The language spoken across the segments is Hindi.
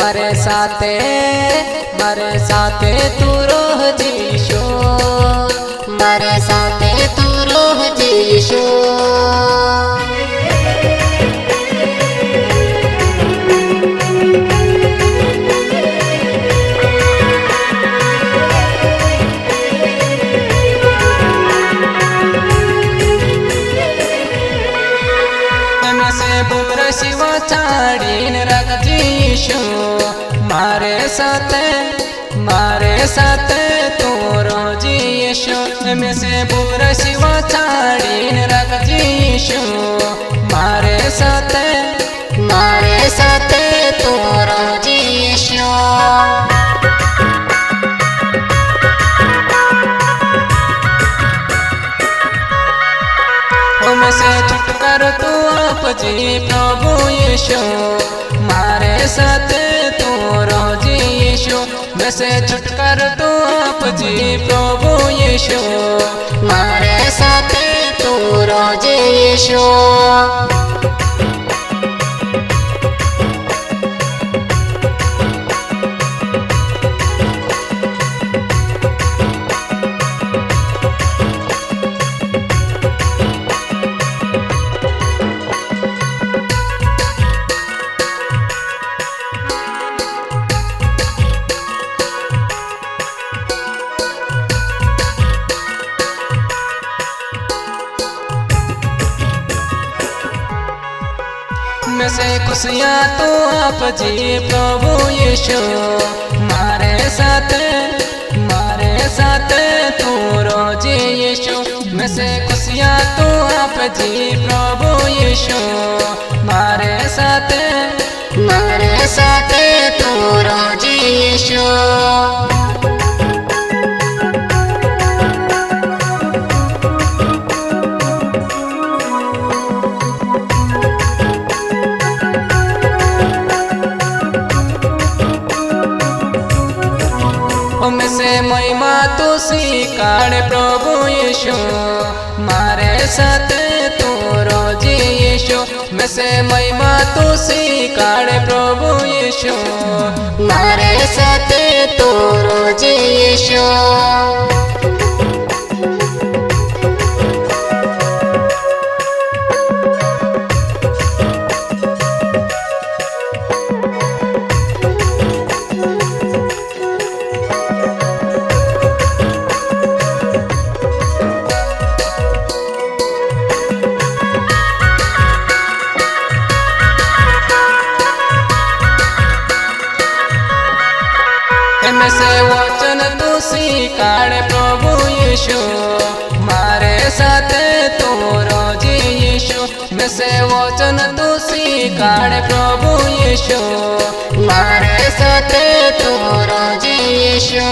मारे साथे तू रोह जीशो, मारे साथे तू रोह जीशो। शिवा छाड़ीन रख जीशो, मारे साथे तू रोह जीशो। में से बुरा शिवा छाड़ीन रख जीशो, मारे साथे तू रोह जीशो। से छुटकर तू आप जी प्रभु यीशु, मारे साथे तू रोह जीशु। में से छुटकर तू आप जी प्रभु यीशु, मारे साथे तू रोह जीशु। में से खुशियाँ तो आप जी प्रभु यीशु, मारे साथे तू रोह जीशु। में से खुशियाँ तो आप जी प्रभु यीशु, मारे साथे तू रोह जीशु। में से महिमा तू स्वीकार प्रभु यीशु, मारे साथे तू रोह जीशु। में से महिमा तू स्वीकार प्रभु यीशु, मारे साथे तू रोह जीशु। में से वचन तू स्वीकार प्रभु यीशु, मारे साथे तू रोह जीशु। में से वचन तू स्वीकार प्रभु यीशु, मारे साथे तू रोह जीशु।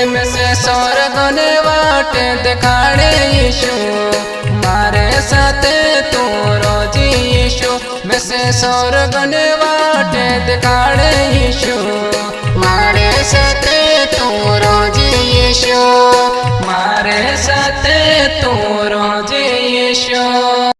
में से स्वर्ग ने वाटे दिखाड़े यीशु, मारे साथे तू रोह जीशु। में से स्वर्ग ने वाटे दिखाड़े यीशु, मारे साथे तू रोह जीशु। मारे साथे तू रोह जीशु।